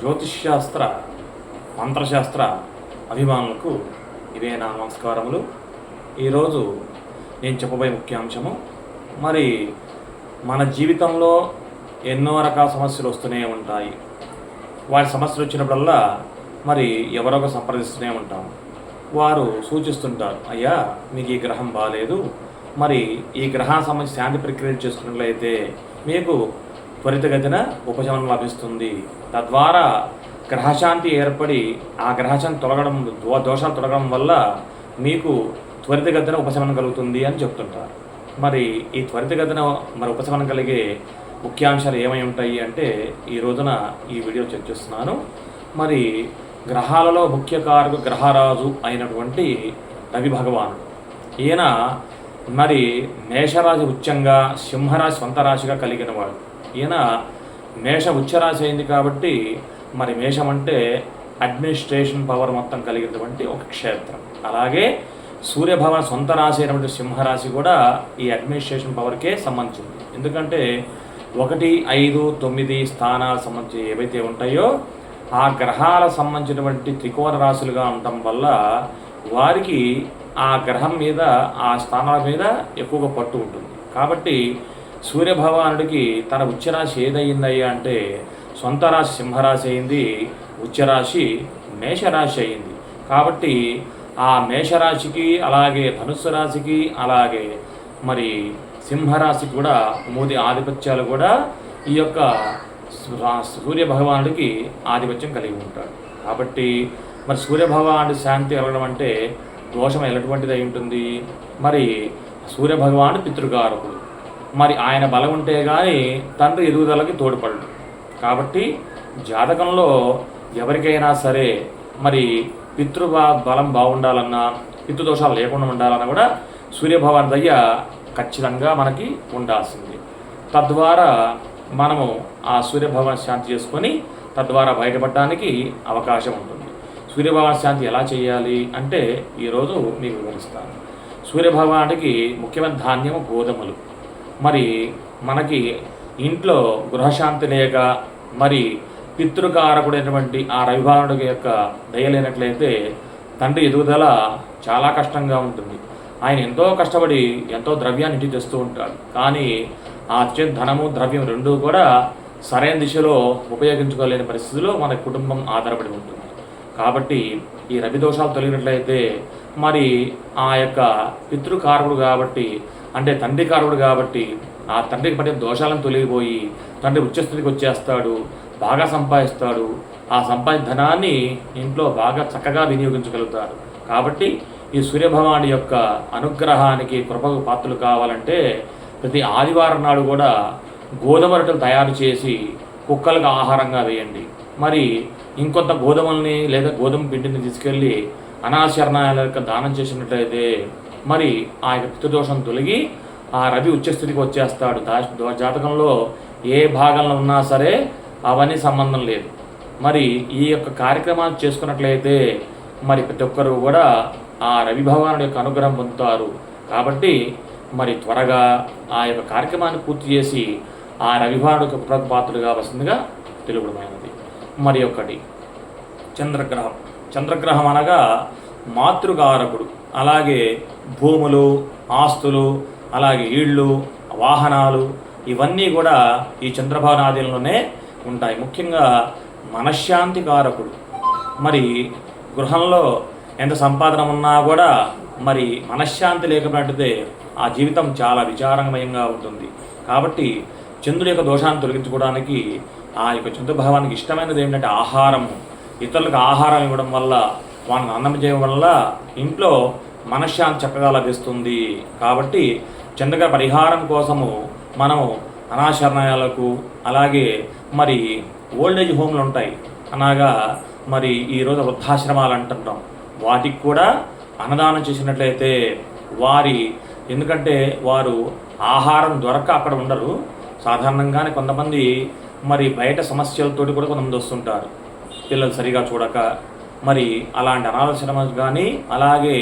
జ్యోతిష్శాస్త్ర మంత్రశాస్త్ర అభిమానులకు ఇవే నా నమస్కారములు. ఈరోజు నేను చెప్పబోయే ముఖ్యాంశము, మరి మన జీవితంలో ఎన్నో రకాల సమస్యలు వస్తూనే ఉంటాయి. వాటి సమస్యలు వచ్చినప్పుడల్లా మరి ఎవరొక సంప్రదిస్తూనే ఉంటాము. వారు సూచిస్తుంటారు, అయ్యా మీకు ఈ గ్రహం బాగాలేదు, మరి ఈ గ్రహానికి సంబంధించి శాంతి ప్రక్రియ చేసుకున్నట్లయితే మీకు త్వరితగతిన ఉపశమనం లభిస్తుంది. తద్వారా గ్రహశాంతి ఏర్పడి ఆ గ్రహశాంతి తొలగడం, దోషాలు తొలగడం వల్ల మీకు త్వరితగతిన ఉపశమనం కలుగుతుంది అని చెప్తుంటారు. మరి ఈ త్వరితగతిన ఉపశమనం కలిగే ముఖ్యాంశాలు ఏమై ఉంటాయి అంటే ఈ రోజున ఈ వీడియో చర్చిస్తున్నాను. మరి గ్రహాలలో ముఖ్య కారక గ్రహరాజు అయినటువంటి రవి భగవానుడు, ఈయన మరి మేషరాశి ఉచ్చంగా, సింహరాశి స్వంత రాశిగా కలిగిన వాడు. ఈయన మేష ఉచ్చరాశి అయింది కాబట్టి మరి మేషం అంటే అడ్మినిస్ట్రేషన్ పవర్ మొత్తం కలిగినటువంటి ఒక క్షేత్రం. అలాగే సూర్యభవన్ సొంత రాశి అయినటువంటి సింహరాశి కూడా ఈ అడ్మినిస్ట్రేషన్ పవర్కే సంబంధించింది. ఎందుకంటే 1, 5, 9 స్థానాలకు సంబంధించి ఏవైతే ఉంటాయో ఆ గ్రహాలకు సంబంధించినటువంటి త్రికోణ రాశులుగా ఉండటం వల్ల వారికి ఆ గ్రహం మీద, ఆ స్థానాల మీద ఎక్కువగా పట్టు ఉంటుంది. కాబట్టి సూర్యభగవానుడికి తన ఉచ్చరాశి ఏదయ్యిందయ్యా అంటే సొంత రాశి సింహరాశి అయింది, ఉచ్చరాశి మేషరాశి అయింది. కాబట్టి ఆ మేషరాశికి, అలాగే ధనుస్సు రాశికి, అలాగే మరి సింహరాశికి కూడా 3 ఆధిపత్యాలు కూడా ఈ యొక్క సూర్యభగవానుడికి ఆధిపత్యం కలిగి ఉంటాడు. కాబట్టి మరి సూర్యభగవానుడి శాంతి కలగడం అంటే దోషం ఎలాంటిది అయి ఉంటుంది. మరి సూర్యభగవానుడు పితృకారకుడు, మరి ఆయన బలం ఉంటే కానీ తండ్రి ఎదుగుదలకి తోడ్పడడు. కాబట్టి జాతకంలో ఎవరికైనా సరే మరి బలం బాగుండాలన్నా, పితృదోషాలు లేకుండా ఉండాలన్నా కూడా సూర్యభగవాన్ దయ ఖచ్చితంగా మనకి ఉండాల్సింది. తద్వారా మనము ఆ సూర్యభగవాన్ శాంతి చేసుకొని తద్వారా బయటపడడానికి అవకాశం ఉంటుంది. సూర్యభగవాన్ శాంతి ఎలా చేయాలి అంటే ఈరోజు మీకు వివరిస్తాను. సూర్యభగవానుడికి ముఖ్యమైన ధాన్యము గోధుమలు. మరి మనకి ఇంట్లో గృహశాంతి లేక మరి పితృకారకుడైనటువంటి ఆ రవిభగవానుడి యొక్క దయ లేనట్లయితే తండ్రి ఎదుగుదల చాలా కష్టంగా ఉంటుంది. ఆయన ఎంతో కష్టపడి ఎంతో ద్రవ్యాన్ని ఇంటికి తెస్తూ ఉంటాడు. కానీ ఆ ధనము, ద్రవ్యం రెండూ కూడా సరైన దిశలో ఉపయోగించుకోలేని పరిస్థితిలో మన కుటుంబం ఆధారపడి ఉంటుంది. కాబట్టి ఈ రవి దోషాలు తొలగినట్లయితే మరి ఆ యొక్క పితృకారకుడు కాబట్టి, అంటే తండ్రి కారకుడు కాబట్టి ఆ తండ్రికి పట్టిన దోషాలను తొలగిపోయి తండ్రి ఉచ్చస్థితికి వచ్చేస్తాడు, బాగా సంపాదిస్తాడు. ఆ సంపాదించిన ధనాన్ని ఇంట్లో బాగా చక్కగా వినియోగించగలుగుతారు. కాబట్టి ఈ సూర్యభగవానుడి యొక్క అనుగ్రహానికి, కృపకు పాత్రలు కావాలంటే ప్రతి ఆదివారం నాడు కూడా గోధుమ రొట్టెలు తయారు చేసి కుక్కలకు ఆహారంగా వేయండి. మరి ఇంకొంత గోధుమల్ని లేదా గోధుమ పిండిని తీసుకెళ్ళి అనాశరణాల యొక్క దానం చేసినట్లయితే మరి ఆ యొక్క పితృదోషం తొలగి ఆ రవి ఉచ్చస్థితికి వచ్చేస్తాడు. జాతకంలో ఏ భాగంలో ఉన్నా సరే అవన్నీ సంబంధం లేదు. మరి ఈ యొక్క కార్యక్రమాలు చేసుకున్నట్లయితే మరి ప్రతి ఒక్కరు కూడా ఆ రవి భగవానుడి యొక్క అనుగ్రహం పొందుతారు. కాబట్టి మరి త్వరగా ఆ యొక్క కార్యక్రమాన్ని పూర్తి చేసి ఆ రవి భగవానుడి యొక్క కృపకు పాత్రలు కావాల్సిందిగా తెలుపడమైనది. మరి ఒకటి చంద్రగ్రహం. చంద్రగ్రహం అనగా మాతృకారకుడు. అలాగే భూములు, ఆస్తులు, అలాగే ఇళ్ళు, వాహనాలు ఇవన్నీ కూడా ఈ చంద్రభవనాదిలోనే ఉంటాయి. ముఖ్యంగా మనశ్శాంతి కారకుడు. మరి గృహంలో ఎంత సంపాదన ఉన్నా కూడా మరి మనశ్శాంతి లేకపోతే ఆ జీవితం చాలా విచారమయంగా ఉంటుంది. కాబట్టి చంద్రుడి యొక్క దోషాన్ని తొలగించుకోవడానికి ఆ యొక్క చంద్రభావానికి ఇష్టమైనది ఏంటంటే ఆహారము. ఇతరులకు ఆహారం ఇవ్వడం వల్ల, వాళ్ళని అన్నం చేయడం వల్ల ఇంట్లో మనశ్శాంతి చక్కగా లభిస్తుంది. కాబట్టి చంద్రగ్రహ పరిహారం కోసము మనము అనాశరణాలకు, అలాగే మరి ఓల్డేజ్ హోమ్లు ఉంటాయి, అనగా మరి ఈరోజు వృద్ధాశ్రమాలు అంటుంటాం, వాటికి కూడా అన్నదానం చేసినట్లయితే ఎందుకంటే వారు ఆహారం దొరక్క అక్కడ ఉండరు. సాధారణంగానే కొంతమంది మరి బయట సమస్యలతోటి కూడా కొంతమంది వస్తుంటారు, పిల్లలు సరిగా చూడక. మరి అలాంటి అనాథాశ్రమానికి కానీ, అలాగే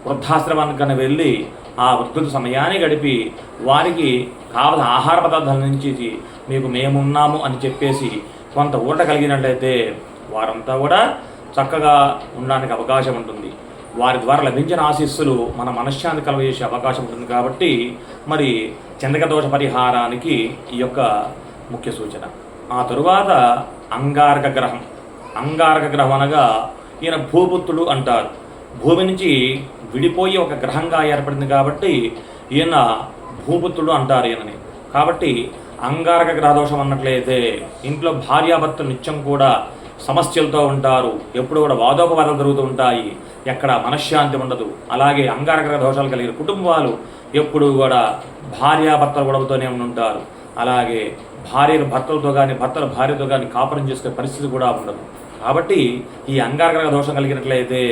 వృద్ధాశ్రమానికి కానీ వెళ్ళి ఆ వృద్ధుల సమయాన్ని గడిపి వారికి కావలసిన ఆహార పదార్థాల నుంచి మీకు మేమున్నాము అని చెప్పేసి కొంత ఊరట కలిగినట్లయితే వారంతా కూడా చక్కగా ఉండడానికి అవకాశం ఉంటుంది. వారి ద్వారా లభించిన ఆశీస్సులు మన మనశ్శాంతి కలుగజేసే అవకాశం ఉంటుంది. కాబట్టి మరి చంద్రక దోష పరిహారానికి ఈ యొక్క ముఖ్య సూచన. ఆ తరువాత అంగారక గ్రహం. అంగారక గ్రహం అనగా ఈయన భూపుత్రుడు అంటారు. భూమి నుంచి విడిపోయి ఒక గ్రహంగా ఏర్పడింది కాబట్టి ఈయన భూపుత్రుడు అంటారు ఈయనని. కాబట్టి అంగారక గ్రహ దోషం అన్నట్లయితే ఇంట్లో భార్యాభర్తలు నిత్యం కూడా సమస్యలతో ఉంటారు. ఎప్పుడు కూడా వాదోపవాదాలు జరుగుతూ ఉంటాయి. ఎక్కడ మనశ్శాంతి ఉండదు. అలాగే అంగారక గ్రహ దోషాలు కలిగిన కుటుంబాలు ఎప్పుడు కూడా భార్యాభర్తలు గొడవతోనే ఉంటారు. అలాగే భార్యలు భర్తలతో కానీ భర్తలు భార్యతో కానీ కాపురం చేసుకునే పరిస్థితి కూడా ఉండదు. కాబట్టి ఈ అంగారక గ్రహ దోషం కలిగినట్లయితే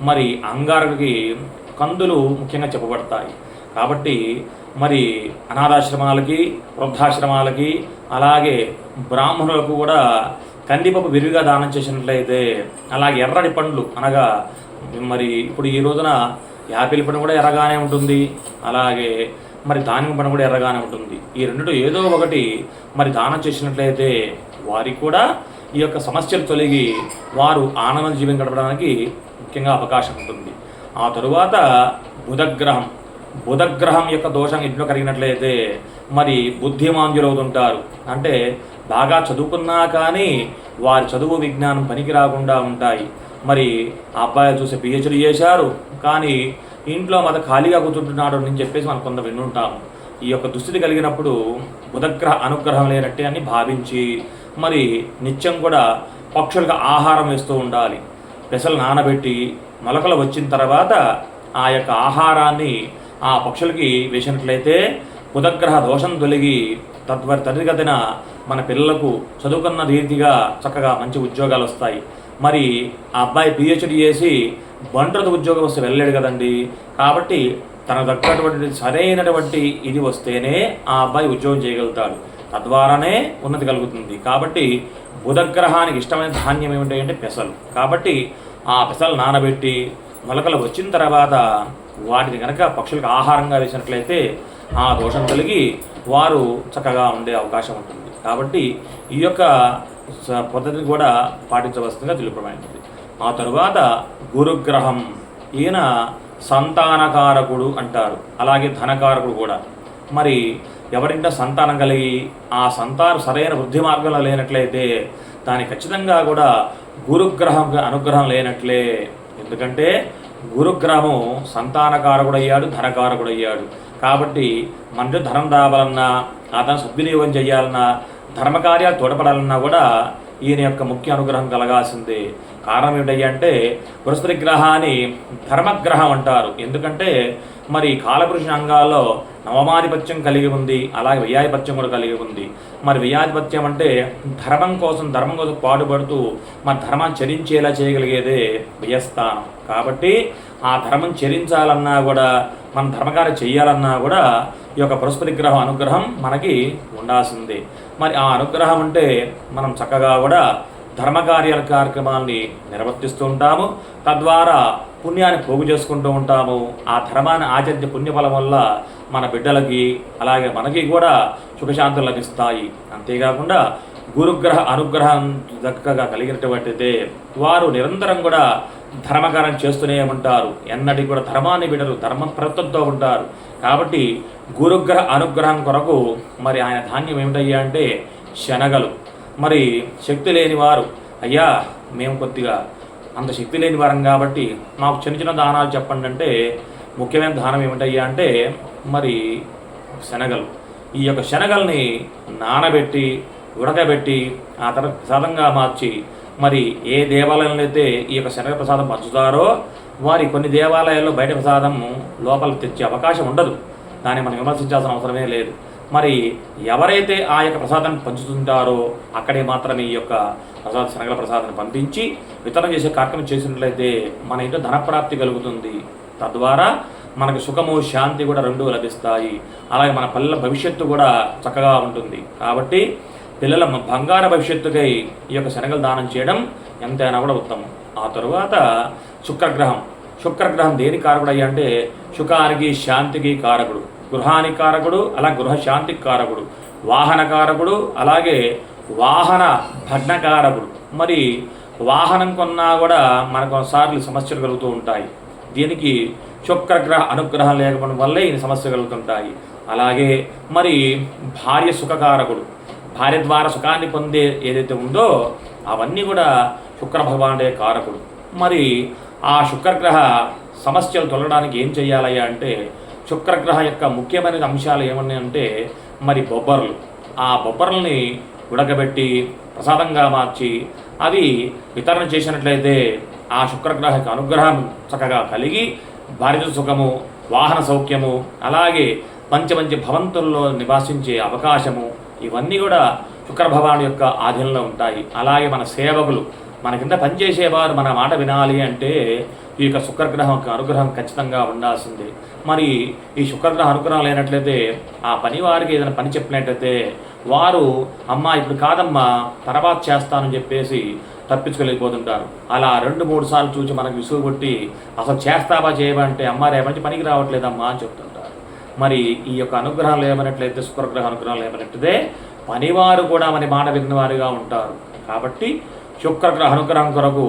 మరి అంగారకుడికి కందులు ముఖ్యంగా చెప్పబడతాయి. కాబట్టి మరి అనాథాశ్రమాలకి వృద్ధాశ్రమాలకి అలాగే బ్రాహ్మణులకు కూడా కందిపప్పు విరివిగా దానం చేసినట్లయితే, అలాగే ఎర్రటి పండ్లు అనగా మరి ఇప్పుడు ఈ రోజున యాపిల్ పండు కూడా ఎర్రగానే ఉంటుంది. అలాగే మరి దానిమ్మ పండు కూడా ఎర్రగానే ఉంటుంది. ఈ రెండితో ఏదో ఒకటి మరి దానం చేసినట్లయితే వారికి కూడా ఈ యొక్క సమస్యలు తొలగి వారు ఆనంద జీవనం గడపడానికి ముఖ్యంగా అవకాశం ఉంటుంది. ఆ తరువాత బుధగ్రహం. బుధగ్రహం యొక్క దోషం ఇంట్లో కలిగినట్లయితే మరి బుద్ధిమాంద్యులు అవుతుంటారు. అంటే బాగా చదువుకున్నా కానీ వారి చదువు విజ్ఞానం పనికి రాకుండా ఉంటాయి. మరి ఆ అబ్బాయి చూసి పిహెచ్డీ చేశారు కానీ ఇంట్లో మన ఖాళీగా కూర్చుంటున్నాడు అని చెప్పేసి మనం కొంత వినుంటాము. ఈ యొక్క దుస్థితి కలిగినప్పుడు బుధగ్రహ అనుగ్రహం లేనట్టే అని భావించి మరి నిత్యం కూడా పక్షులకు ఆహారం వేస్తూ ఉండాలి. పెసలు నానబెట్టి మొలకలు వచ్చిన తర్వాత ఆ యొక్క ఆహారాన్ని ఆ పక్షులకి వేసినట్లయితే బుధగ్రహ దోషం తొలగి తద్గతిన మన పిల్లలకు చదువుకున్న రీతిగా చక్కగా మంచి ఉద్యోగాలు వస్తాయి. మరి ఆ అబ్బాయి పిహెచ్డీ చేసి బంట్రద ఉద్యోగం వస్తే వెళ్ళలేడు కదండి. కాబట్టి తనకు తగ్గటువంటి సరైనటువంటి ఇది వస్తేనే ఆ అబ్బాయి ఉద్యోగం చేయగలుగుతాడు. తద్వారానే ఉన్నతి కలుగుతుంది. కాబట్టి బుధగ్రహానికి ఇష్టమైన ధాన్యం ఏమిటంటే పెసలు. కాబట్టి ఆ పెసలు నానబెట్టి మొలకలు వచ్చిన తర్వాత వాటిని కనుక పక్షులకు ఆహారంగా వేసినట్లయితే ఆ దోషం కలిగి వారు చక్కగా ఉండే అవకాశం ఉంటుంది. కాబట్టి ఈ యొక్క పద్ధతిని కూడా పాటించవలసిందిగా తెలుపబడింది. ఆ తరువాత గురుగ్రహం. ఈయన సంతానకారకుడు అంటారు. అలాగే ధనకారకుడు కూడా. మరి ఎవరింట సంతానం కలిగి ఆ సంతానం సరైన వృద్ధి మార్గంలో లేనట్లయితే దానికి ఖచ్చితంగా కూడా గురుగ్రహం అనుగ్రహం లేనట్లే. ఎందుకంటే గురుగ్రహము సంతానకారకుడు అయ్యాడు, ధనకారకుడు అయ్యాడు. కాబట్టి మనతో ధనం రావాలన్నా అతను సద్వినియోగం చేయాలన్నా ధర్మకార్యాలు తోడ్పడాలన్నా కూడా ఈయన యొక్క ముఖ్య అనుగ్రహం కలగాల్సిందే. కారణం ఏమిటంటే బృహస్పతి గ్రహాన్ని ధర్మగ్రహం అంటారు. ఎందుకంటే మరి కాలపురుషుని అంగాల్లో నవమాధిపత్యం కలిగి ఉంది, అలాగే వ్యయాధిపత్యం కూడా కలిగి ఉంది. మరి వ్యయాధిపత్యం అంటే ధర్మం కోసం పాటుపడుతూ మన ధర్మాన్ని చరించేలా చేయగలిగేదే వ్యయస్థానం. కాబట్టి ఆ ధర్మం చరించాలన్నా కూడా మన ధర్మకార్యం చేయాలన్నా కూడా ఈ యొక్క బృహస్పతి గ్రహం అనుగ్రహం మనకి ఉండాల్సిందే. మరి ఆ అనుగ్రహం అంటే మనం చక్కగా కూడా కార్యక్రమాన్ని నిర్వర్తిస్తూ ఉంటాము. తద్వారా పుణ్యాన్ని పోగు చేసుకుంటూ ఉంటాము. ఆ ధర్మాన్ని ఆచరించే పుణ్యఫలం వల్ల మన బిడ్డలకి అలాగే మనకి కూడా సుఖశాంతులు లభిస్తాయి. అంతేకాకుండా గురుగ్రహ అనుగ్రహం చక్కగా కలిగినటువంటిదే వారు నిరంతరం కూడా ధర్మకార్యం చేస్తూనే ఉంటారు. ఎన్నటికి కూడా ధర్మాన్ని బిడరు, ధర్మప్రవృత్తంతో ఉంటారు. కాబట్టి గురుగ్రహ అనుగ్రహం కొరకు మరి ఆయన ధాన్యం ఏమిటయ్యా అంటే శనగలు. మరి శక్తి లేని వారు, అయ్యా మేము కొద్దిగా అంత శక్తి లేని వారం కాబట్టి మాకు చిన్న చిన్న దానాలు చెప్పండి అంటే ముఖ్యమైన దానం ఏమిటయ్యా అంటే మరి శనగలు. ఈ యొక్క శనగల్ని నానబెట్టి ఉడకబెట్టి ఆ తర్వాత ప్రసాదంగా మార్చి మరి ఏ దేవాలయంలో అయితే ఈ యొక్క శనగ ప్రసాదం పంచుతారో వారి కొన్ని దేవాలయాల్లో బయట ప్రసాదం లోపల తెచ్చే అవకాశం ఉండదు. దాన్ని మనం విమర్శించాల్సిన అవసరమే లేదు. మరి ఎవరైతే ఆ యొక్క ప్రసాదాన్ని పంచుతుంటారో అక్కడే మాత్రమే ఈ యొక్క శనగల ప్రసాదాన్ని పంపించి వితరణ చేసే కార్యక్రమం చేసినట్లయితే మన ఇంట్లో ధనప్రాప్తి కలుగుతుంది. తద్వారా మనకు సుఖము శాంతి కూడా రెండూ లభిస్తాయి. అలాగే మన పిల్లల భవిష్యత్తు కూడా చక్కగా ఉంటుంది. కాబట్టి పిల్లల బంగారు భవిష్యత్తుకై ఈ యొక్క శనగలు దానం చేయడం ఎంతైనా కూడా ఉత్తమం. ఆ తరువాత శుక్రగ్రహం. శుక్రగ్రహం దేని కారకుడు అయ్యా అంటే సుఖానికి శాంతికి కారకుడు, గృహానికి కారకుడు, అలా గృహశాంతికి కారకుడు, వాహన కారకుడు, అలాగే వాహన భగ్నకారకుడు. మరి వాహనం కొన్నా కూడా మనకు కొన్నిసార్లు సమస్యలు కలుగుతూ ఉంటాయి. దీనికి శుక్రగ్రహ అనుగ్రహం లేకపోవడం వల్లే ఈ సమస్యలు కలుగుతుంటాయి. అలాగే మరి భార్య సుఖకారకుడు, భార్య ద్వారా సుఖాన్ని పొందే ఏదైతే ఉందో అవన్నీ కూడా శుక్ర భగవానుడే కారకుడు. మరి ఆ శుక్రగ్రహ సమస్యలు తొలగడానికి ఏం చేయాలయ్యా అంటే, శుక్రగ్రహ యొక్క ముఖ్యమైన అంశాలు ఏమన్నాయంటే మరి బొబ్బర్లు. ఆ బొబ్బర్లని ఉడకబెట్టి ప్రసాదంగా మార్చి అవి వితరణ చేసినట్లయితే ఆ శుక్రగ్రహ యొక్క అనుగ్రహం చక్కగా కలిగి భార్య సుఖము, వాహన సౌఖ్యము, అలాగే మంచి మంచి భవంతుల్లో నివాసించే అవకాశము, ఇవన్నీ కూడా శుక్రభగవాను యొక్క ఆధీనంలో ఉంటాయి. అలాగే మన సేవకులు, మన కింద పనిచేసేవారు మన మాట వినాలి అంటే ఈ యొక్క శుక్రగ్రహం యొక్క అనుగ్రహం ఖచ్చితంగా ఉండాల్సిందే. మరి ఈ శుక్రగ్రహ అనుగ్రహం లేనట్లయితే ఆ పని వారికి ఏదైనా పని చెప్పినట్లయితే వారు అమ్మా ఇప్పుడు కాదమ్మా తర్వాత చేస్తానని చెప్పేసి తప్పించుకోలేకపోతుంటారు. అలా 2-3 సార్లు చూసి మనకు విసుగు కొట్టి అసలు చేస్తావా చేయవా అంటే అమ్మ రేపటి పనికి రావట్లేదమ్మా అని చెప్తుంటారు. మరి ఈ యొక్క అనుగ్రహం లేమన్నట్లయితే, శుక్రగ్రహ అనుగ్రహం లేమన్నట్లయితే పనివారు కూడా మన మాట విన్నవారుగా ఉంటారు. కాబట్టి శుక్రగ్రహ అనుగ్రహం కొరకు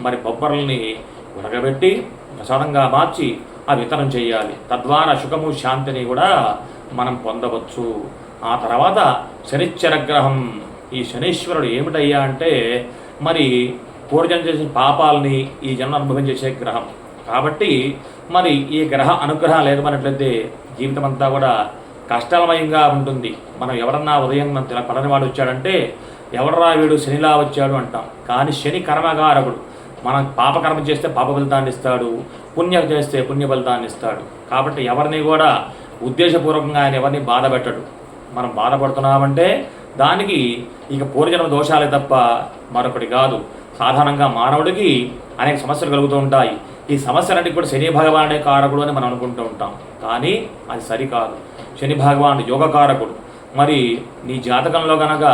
మరి బొబ్బర్లని ఉడకబెట్టి ప్రసాదంగా మార్చి ఆ వితరణ చేయాలి. తద్వారా సుఖము శాంతిని కూడా మనం పొందవచ్చు. ఆ తర్వాత శనిశ్చరగ్రహం. ఈ శనీశ్వరుడు ఏమిటయ్యా అంటే మరి పూర్వజన్మ చేసిన పాపాలని ఈ జన్మ అనుభవించేసే గ్రహం. కాబట్టి మరి ఈ గ్రహ అనుగ్రహం లేకపోయినట్లయితే జీవితం అంతా కూడా కష్టమయంగా ఉంటుంది. మనం ఎవరన్నా ఉదయం మన పడని వాడు వచ్చాడంటే ఎవడరా వీడు శనిలా వచ్చాడు అంటాం. కానీ శని కర్మకారకుడు. మనం పాపకర్మ చేస్తే పాప ఫలితాన్ని ఇస్తాడు, పుణ్యం చేస్తే పుణ్య ఫలితాన్ని ఇస్తాడు. కాబట్టి ఎవరిని కూడా ఉద్దేశపూర్వకంగా ఆయన ఎవరిని బాధ పెట్టడు. మనం బాధపడుతున్నామంటే దానికి ఇక పూర్వజన్మ దోషాలే తప్ప మరొకటి కాదు. సాధారణంగా మానవుడికి అనేక సమస్యలు కలుగుతూ ఉంటాయి. ఈ సమస్యలన్నీ కూడా శని భగవానుడే కారకుడు అని మనం అనుకుంటూ ఉంటాం. కానీ అది సరికాదు. శని భగవానుడు యోగకారకుడు. మరి నీ జాతకంలో కనుక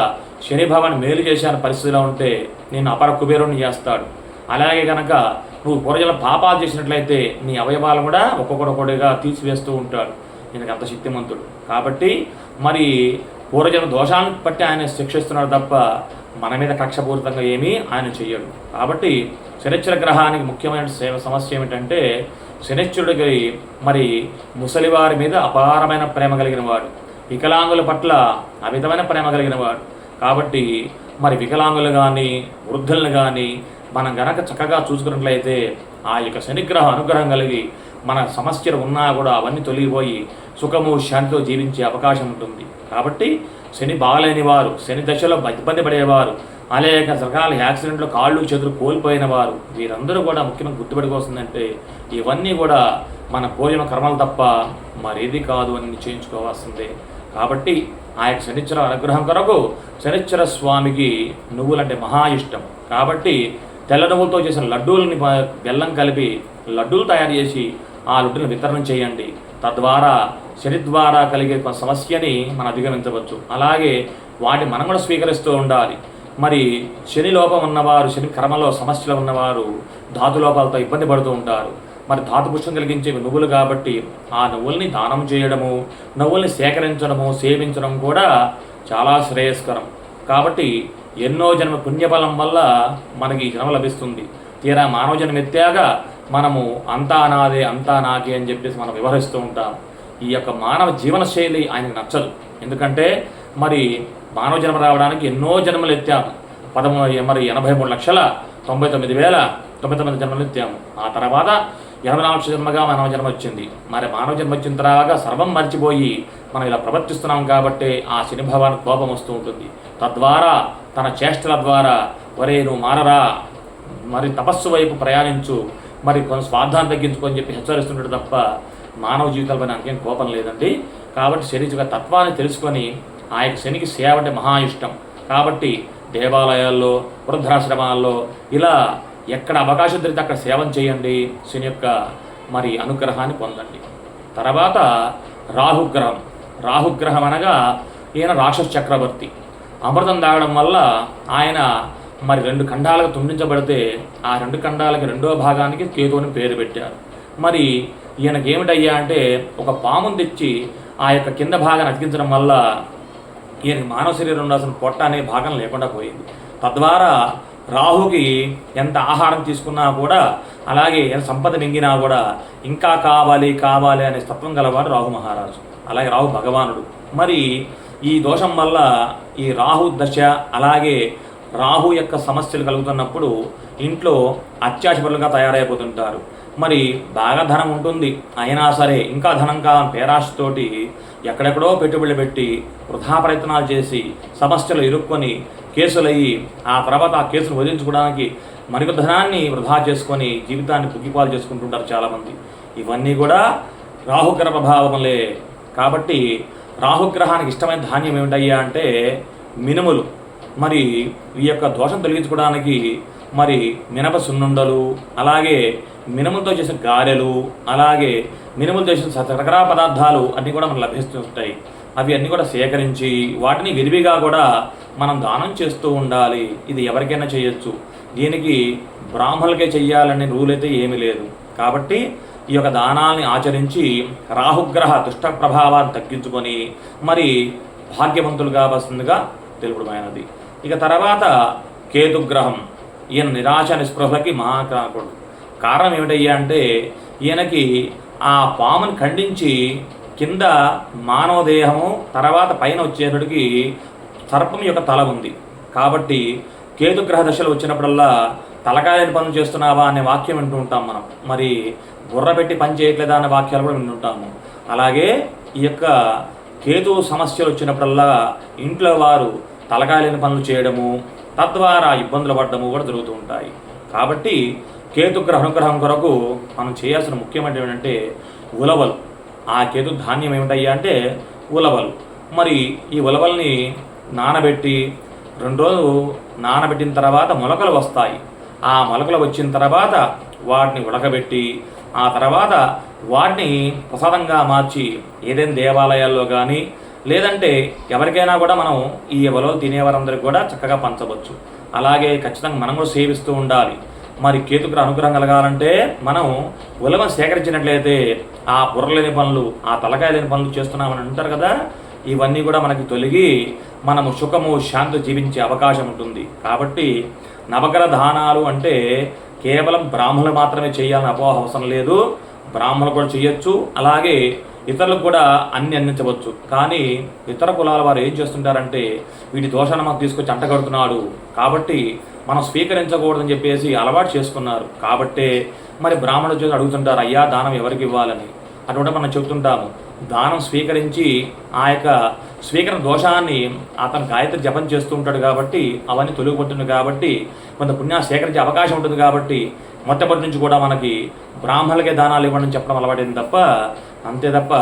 శని భగవాన్ మేలు చేసిన పరిస్థితిలో ఉంటే నేను అపర కుబేరుని చేస్తాడు. అలాగే కనుక నువ్వు పూర్వజన్మ పాపాలు చేసినట్లయితే నీ అవయవాలు కూడా ఒక్కొక్కటిగా తీసివేస్తూ ఉంటాడు. ఈయనకి అంత శక్తిమంతుడు. కాబట్టి మరి పూర్వజన్మ దోషాలను బట్టి ఆయన శిక్షిస్తున్నాడు తప్ప మన మీద కక్షపూరితంగా ఏమీ ఆయన చెయ్యడు. కాబట్టి శనిశ్చర గ్రహానికి ముఖ్యమైన సమస్య ఏమిటంటే శనిశ్చరుడికి మరి ముసలివారి మీద అపారమైన ప్రేమ కలిగిన వాడు, వికలాంగుల పట్ల అమితమైన ప్రేమ కలిగిన వాడు. కాబట్టి మరి వికలాంగులు కానీ వృద్ధులను కానీ మనం గనక చక్కగా చూసుకున్నట్లయితే ఆ యొక్క శనిగ్రహ అనుగ్రహం కలిగి మన సమస్యలు ఉన్నా కూడా అవన్నీ తొలగిపోయి సుఖము శాంతితో జీవించే అవకాశం ఉంటుంది. కాబట్టి శని బాగలేని వారు, శని దశలో ఇబ్బంది పడేవారు, అనేక రకాల యాక్సిడెంట్లో కాళ్ళు చేతులు కోల్పోయిన వారు, వీరందరూ కూడా ముఖ్యంగా గుర్తుపెట్టుకోవాల్సిందంటే ఇవన్నీ కూడా మన పూర్వజన్మ కర్మలు తప్ప మరేది కాదు అని నిశ్చయించుకోవాల్సిందే. కాబట్టి ఆ యొక్క శనిశ్చర అనుగ్రహం కొరకు శనిశ్చర స్వామికి నువ్వులంటే మహా ఇష్టం. కాబట్టి తెల్ల నువ్వులతో చేసిన లడ్డూలని బెల్లం కలిపి లడ్డూలు తయారు చేసి ఆ లడ్డూలను వితరణ చేయండి. తద్వారా శని ద్వారా కలిగే సమస్యని మనం అధిగమించవచ్చు. అలాగే వాటిని మనం కూడా స్వీకరిస్తూ ఉండాలి. మరి శని లోపం ఉన్నవారు, శని కర్మలో సమస్యలు ఉన్నవారు ధాతు లోపాలతో ఇబ్బంది పడుతూ ఉంటారు. మరి ధాతు పుష్పం కలిగించే నువ్వులు కాబట్టి ఆ నువ్వుల్ని దానం చేయడము, నువ్వుల్ని సేకరించడము, సేవించడం కూడా చాలా శ్రేయస్కరం. కాబట్టి ఎన్నో జన్మ పుణ్యఫలం వల్ల మనకి జన్మ లభిస్తుంది. తీరా మానవ జన్మ ఎత్తాక మనము అంతా నాదే అంతా నాకే అని చెప్పేసి మనం వ్యవహరిస్తూ ఉంటాం. ఈ యొక్క మానవ జీవనశైలి ఆయనకు నచ్చదు. ఎందుకంటే మరి మానవ జన్మ రావడానికి ఎన్నో జన్మలు ఎత్తాము. 83,99,099 జన్మలు ఎత్తాము. ఆ తర్వాత 84 జన్మగా మానవ జన్మ వచ్చింది. మరి మానవ జన్మ వచ్చిన తర్వాత సర్వం మర్చిపోయి మనం ఇలా ప్రవర్తిస్తున్నాం కాబట్టి ఆ శని భగవాన్ కోపం వస్తూ ఉంటుంది. తద్వారా తన చేష్టల ద్వారా ఒరే నువ్వు మారరా, మరి తపస్సు వైపు ప్రయాణించు, మరి కొంత స్వార్థాన్ని తగ్గించుకొని చెప్పి హెచ్చరిస్తుంటాడు తప్ప మానవ జీవితాలపై నాకేం కోపం లేదండి. కాబట్టి శని యొక్క తత్వాన్ని తెలుసుకొని ఆ యొక్క శనికి సేవ అంటే మహా ఇష్టం. కాబట్టి దేవాలయాల్లో, వృద్ధాశ్రమాల్లో ఇలా ఎక్కడ అవకాశం దొరికితే అక్కడ సేవం చేయండి. శని యొక్క మరి అనుగ్రహాన్ని పొందండి. తర్వాత రాహుగ్రహం. రాహుగ్రహం అనగా ఈయన రాక్షస చక్రవర్తి. అమృతం తాగడం వల్ల ఆయన మరి 2 ఖండాలకు తుండించబడితే ఆ 2 ఖండాలకి 2వ భాగానికి కేతువుని పేరు పెట్టారు. మరి ఈయనకి ఏమిటయ్యా అంటే ఒక పాముని తెచ్చి ఆ యొక్క కింద భాగాన్ని అతికించడం వల్ల ఈయనకి మానవ శరీరం ఉండాల్సిన పొట్ట అనే భాగం లేకుండా పోయింది. తద్వారా రాహుకి ఎంత ఆహారం తీసుకున్నా కూడా, అలాగే ఎంత సంపద మింగినా కూడా ఇంకా కావాలి కావాలి అనే తత్వం గలవాడు రాహు మహారాజు, అలాగే రాహు భగవానుడు. మరి ఈ దోషం వల్ల ఈ రాహు దశ, అలాగే రాహు యొక్క సమస్యలు కలుగుతున్నప్పుడు ఇంట్లో అత్యాశపరులుగా తయారైపోతుంటారు. మరి బాగా ధనం ఉంటుంది, అయినా సరే ఇంకా ధనం కాని పేరాశతోటి ఎక్కడెక్కడో పెట్టుబడులు పెట్టి వృధా ప్రయత్నాలు చేసి సమస్యలు ఇరుక్కొని కేసులయ్యి ఆ తర్వాత ఆ కేసును వదిలించుకోవడానికి మరికొంత ధనాన్ని వృధా చేసుకొని జీవితాన్ని పుగ్గిపాలు చేసుకుంటుంటారు చాలామంది. ఇవన్నీ కూడా రాహుగ్రహ ప్రభావములే. కాబట్టి రాహుగ్రహానికి ఇష్టమైన ధాన్యం ఏమిటయ్యా అంటే మినుములు. మరి ఈ యొక్క దోషం తొలగించుకోవడానికి మరి మినప సున్నుండలు, అలాగే మినుములతో చేసిన గారెలు, అలాగే మినుములతో చేసిన రకరకాల పదార్థాలు అన్నీ కూడా మనకు లభిస్తుంటాయి. అవి అన్నీ కూడా సేకరించి వాటిని విరివిగా కూడా మనం దానం చేస్తూ ఉండాలి. ఇది ఎవరికైనా చేయొచ్చు, దీనికి బ్రాహ్మణులకే చెయ్యాలనే రూల్ అయితే ఏమీ లేదు. కాబట్టి ఈ యొక్క దానాన్ని ఆచరించి రాహుగ్రహ దుష్ట ప్రభావాన్ని తగ్గించుకొని మరి భాగ్యవంతులు కావాల్సిందిగా తెలుపడమైనది. ఇక తర్వాత కేతుగ్రహం. ఈయన నిరాశ నిస్పృహలకి మహాకారకుడు. కారణం ఏమిటయ్యా అంటే ఈయనకి ఆ పాముని ఖండించి కింద మానవ దేహము, తర్వాత పైన వచ్చేటడికి సర్పం యొక్క తల ఉంది. కాబట్టి కేతుగ్రహ దశలు వచ్చినప్పుడల్లా తలకాయని పనులు చేస్తున్నావా అనే వాక్యం వింటూ ఉంటాం మనం. మరి బుర్ర పెట్టి పని చేయట్లేదా అనే వాక్యాలు కూడా వింటుంటాము. అలాగే ఈ యొక్క కేతు సమస్యలు వచ్చినప్పుడల్లా ఇంట్లో వారు తలకాయలేని పనులు చేయడము, తద్వారా ఇబ్బందులు పడడము కూడా జరుగుతూ ఉంటాయి. కాబట్టి కేతుగ్రహ అనుగ్రహం కొరకు మనం చేయాల్సిన ముఖ్యమైనది ఏంటంటే ఉలవలు. ఆ కేతు ధాన్యం ఏమిటయ్యా అంటే ఉలవలు. మరి ఈ ఉలవల్ని నానబెట్టి 2 రోజులు నానబెట్టిన తర్వాత మొలకలు వస్తాయి. ఆ మొలకలు వచ్చిన తర్వాత వాటిని ఉడకబెట్టి ఆ తర్వాత వాటిని ప్రసాదంగా మార్చి ఏదైనా దేవాలయాల్లో కానీ లేదంటే ఎవరికైనా కూడా మనం ఈ ఉలవలు తినేవారందరికీ కూడా చక్కగా పంచవచ్చు. అలాగే ఖచ్చితంగా మనం కూడా సేవిస్తూ ఉండాలి. మరి కేతుగ్రహ అనుగ్రహం కలగాలంటే మనం ఉలవను సేకరించినట్లయితే ఆ బుర్రలేని పనులు, ఆ తలకాయ లేని పనులు చేస్తున్నామని అంటారు కదా, ఇవన్నీ కూడా మనకి తొలగి మనము సుఖము శాంతి జీవించే అవకాశం ఉంటుంది. కాబట్టి నవగ్రహ దానాలు అంటే కేవలం బ్రాహ్మణులు మాత్రమే చేయాలని అపోహ అవసరం లేదు. బ్రాహ్మణులు కూడా చేయొచ్చు, అలాగే ఇతరులకు కూడా అన్ని అందించవచ్చు. కానీ ఇతర కులాల వారు ఏం చేస్తుంటారంటే వీటి దోషాన్ని మాకు తీసుకొచ్చి అంటగడుతున్నాడు కాబట్టి మనం స్వీకరించకూడదని చెప్పేసి అలవాటు చేసుకున్నారు. కాబట్టే మరి బ్రాహ్మణులు చేసి అడుగుతుంటారు, అయ్యా దానం ఎవరికి ఇవ్వాలని. అటువంటి మనం చెబుతుంటాము, దానం స్వీకరించి ఆ యొక్క స్వీకరణ దోషాన్ని అతను గాయత్రి జపం చేస్తూ ఉంటాడు కాబట్టి అవన్నీ తొలగిపోతుంది. కాబట్టి కొంత పుణ్యాన్ని సేకరించే అవకాశం ఉంటుంది. కాబట్టి మొట్టమొదటి నుంచి కూడా మనకి బ్రాహ్మణులకే దానాలు ఇవ్వడం చెప్పడం అలవాటైంది తప్ప, అంతే తప్ప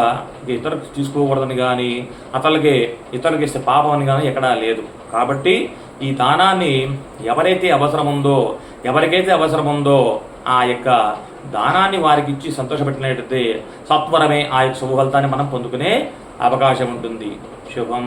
ఇతరులకు తీసుకోకూడదని కానీ ఇతరులకి ఇస్తే పాపం అని కానీ ఎక్కడా లేదు. కాబట్టి ఈ దానాన్ని ఎవరైతే అవసరం ఉందో ఆ యొక్క దానాన్ని వారికి ఇచ్చి సంతోషపెట్టినట్లయితే సత్వరమే ఆ యొక్క శుభ ఫలితాన్ని మనం పొందుకునే అవకాశం ఉంటుంది. శుభం.